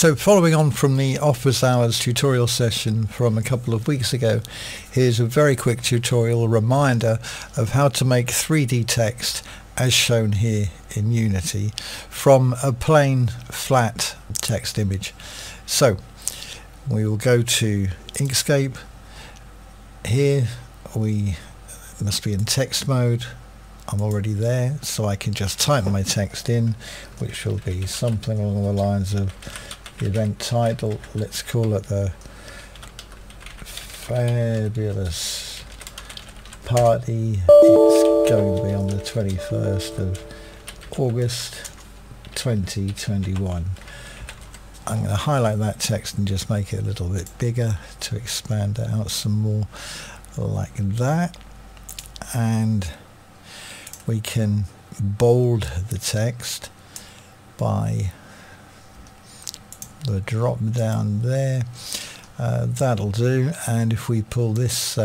So following on from the office hours tutorial session from a couple of weeks ago, here's a very quick tutorial reminder of how to make 3D text as shown here in Unity from a plain flat text image. So we will go to Inkscape. Here we must be in text mode. I'm already there, so I can just type my text in, which will be something along the lines of the event title. Let's call it the Fabulous Party. It's going to be on the 21st of August 2021. I'm going to highlight that text and just make it a little bit bigger to expand it out some more, like that. And we can bold the text by the drop down there. That'll do. And if we pull this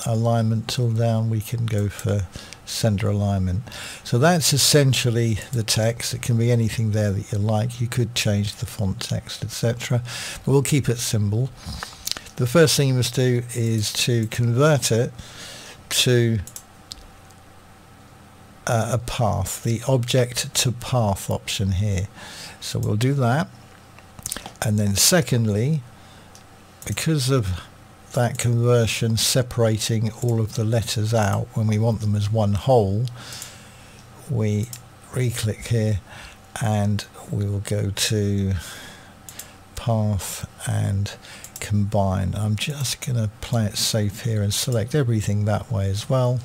alignment tool down, we can go for center alignment. So that's essentially the text. It can be anything there that you like. You could change the font text, etc., but we'll keep it simple. The first thing you must do is to convert it to a path, the object to path option here. So we'll do that, and then secondly, because of that conversion separating all of the letters out when we want them as one whole, we re-click here and we will go to path and combine. I'm just going to play it safe here and select everything that way as well.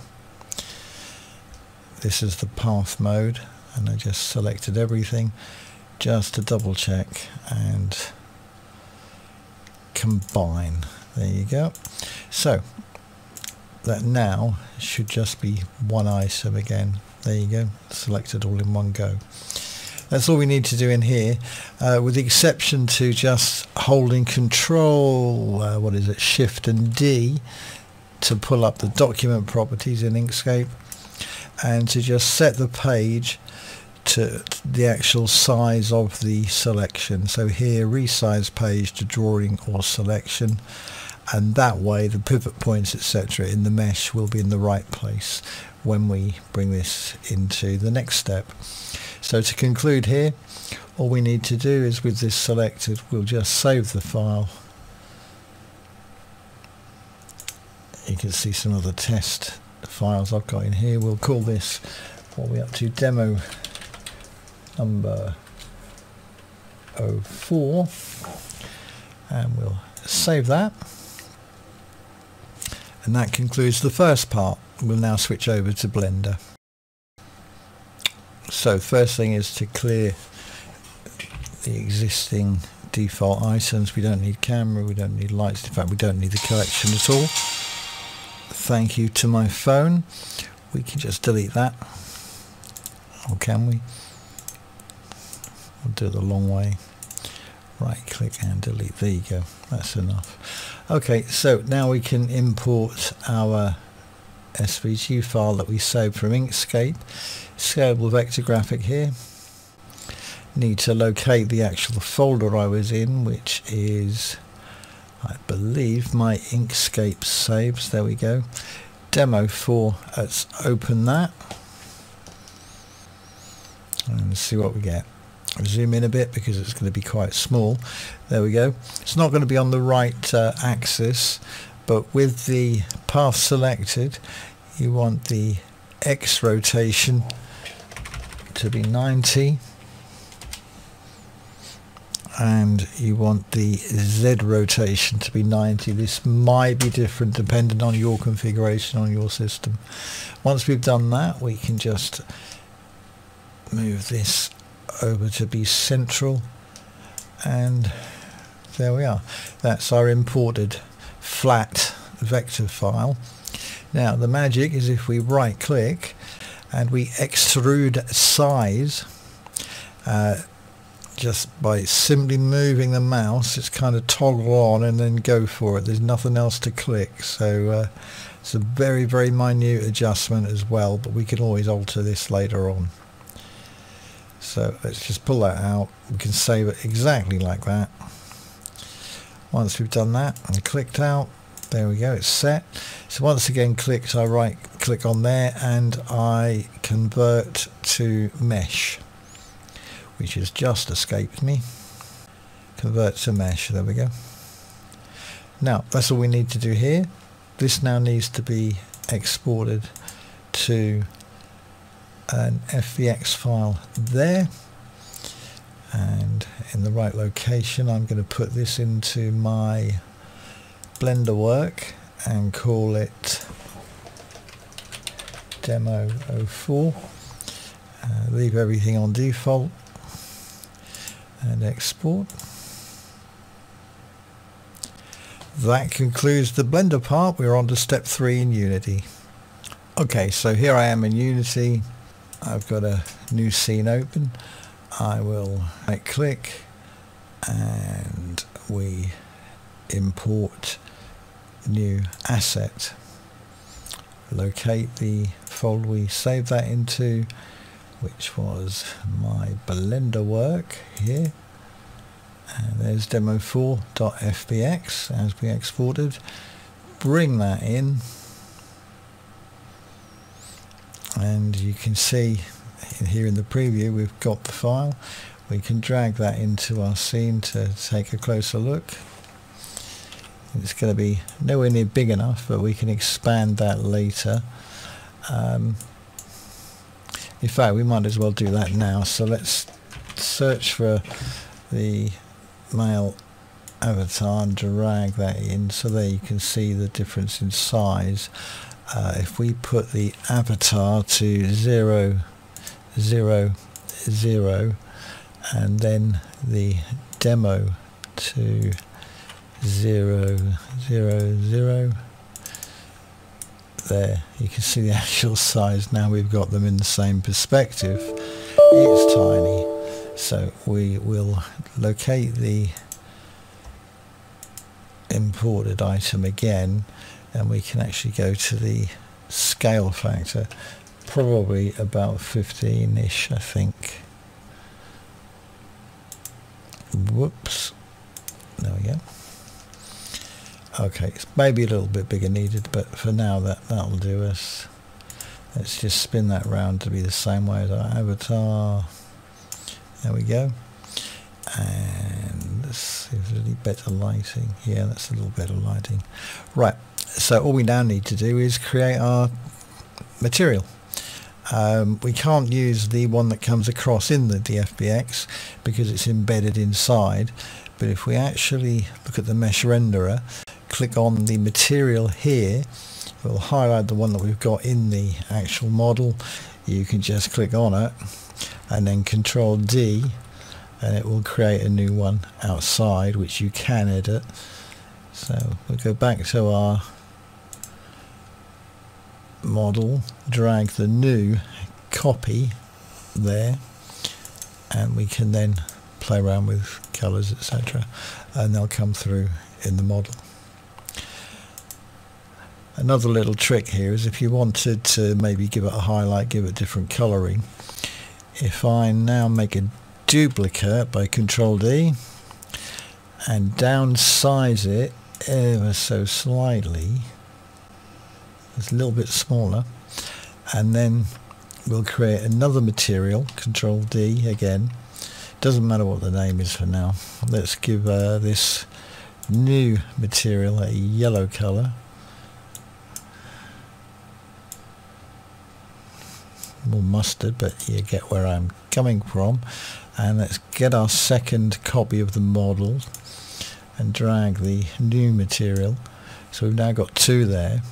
This is the path mode, and I just selected everything just to double check and combine. There you go. So that now should just be one item again. There you go, selected all in one go. That's all we need to do in here, with the exception to just holding control, what is it, Shift and D to pull up the document properties in Inkscape, and to just set the page to the actual size of the selection. So here, resize page to drawing or selection, and that way the pivot points, etc., in the mesh will be in the right place when we bring this into the next step. So to conclude here, all we need to do is, with this selected, we'll just save the file. You can see some of the test files I've got in here. We'll call this, what are we up to, demo number 04, and we'll save that. And that concludes the first part. We'll now switch over to Blender. So first thing is to clear the existing default items. We don't need camera, we don't need lights, in fact we don't need the collection at all. Thank you to my phone. We can just delete that, or can we? We'll do it the long way. Right click and delete. There you go, that's enough. Okay, so now we can import our SVG file that we saved from Inkscape. Scalable vector graphic here. Need to locate the actual folder I was in, which is, I believe, my Inkscape saves. There we go. Demo 4. Let's open that and see what we get. I'll zoom in a bit because it's going to be quite small. There we go. It's not going to be on the right axis, but with the path selected, you want the X rotation to be 90, and you want the Z rotation to be 90. This might be different depending on your configuration on your system. Once we've done that, we can just move this over to be central, and there we are. That's our imported flat vector file. Now the magic is if we right click and we extrude size, just by simply moving the mouse, it's kind of toggle on and then go for it. There's nothing else to click, so it's a very, very minute adjustment as well, but we can always alter this later on. So let's just pull that out. We can save it exactly like that. Once we've done that and clicked out, there we go, it's set. So once again clicked, I right click on there and I convert to mesh, which has just escaped me. Convert to mesh, there we go. Now that's all we need to do here. This now needs to be exported to an FBX file there, and in the right location I'm going to put this into my Blender work and call it demo 04. Leave everything on default and export. That concludes the Blender part. We're on to step 3 in Unity. Okay, so here I am in Unity. I've got a new scene open. I will right click and we import new asset. Locate the folder we saved that into, which was my Blender work here. And there's demo4.fbx as we exported. Bring that in. And you can see here in the preview we've got the file. We can drag that into our scene to take a closer look. It's going to be nowhere near big enough, but we can expand that later. In fact, we might as well do that now. So let's search for the male avatar and drag that in, so there you can see the difference in size. If we put the avatar to 0, 0, 0 and then the demo to 0, 0, 0, there you can see the actual size. Now we've got them in the same perspective. It's tiny, so we will locate the imported item again, and we can actually go to the scale factor, probably about 15-ish, I think. Whoops, there we go. Okay, it's maybe a little bit bigger needed, but for now that'll do us. Let's just spin that round to be the same way as our avatar. There we go. And let's see if there's any better lighting. Yeah, that's a little better lighting. Right, so all we now need to do is create our material. We can't use the one that comes across in the FBX because it's embedded inside, but if we actually look at the mesh renderer, click on the material here, we'll highlight the one that we've got in the actual model. You can just click on it and then Control D and it will create a new one outside, which you can edit. So we'll go back to our model, drag the new copy there, and we can then play around with colors, etc., and they'll come through in the model. Another little trick here is if you wanted to maybe give it a highlight, give it different coloring. If I now make a duplicate by Control D and downsize it ever so slightly, it's a little bit smaller, and then we'll create another material, Control D again, doesn't matter what the name is for now. Let's give this new material a yellow color, more mustard, but you get where I'm coming from. And let's get our second copy of the model and drag the new material. So we've now got two there,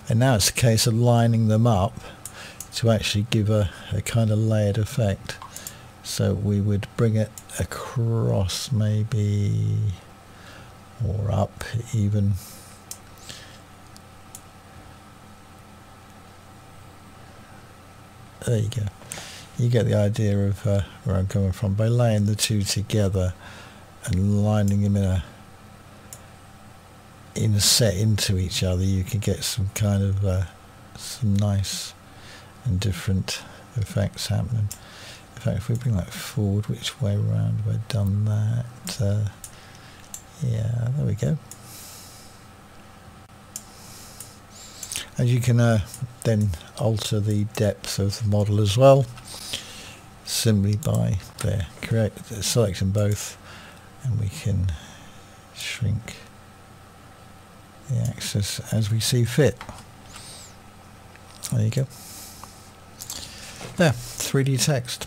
and now it's a case of lining them up to actually give a kind of layered effect. So we would bring it across maybe, or up even. There you go. You get the idea of where I'm coming from. By laying the two together and lining them set into each other, you can get some kind of some nice and different effects happening. If fact, if we bring that forward, which way around have I done that? Yeah, there we go. And you can then alter the depth of the model as well, simply by selecting both, and we can shrink the axis as we see fit. There you go. There, 3D text.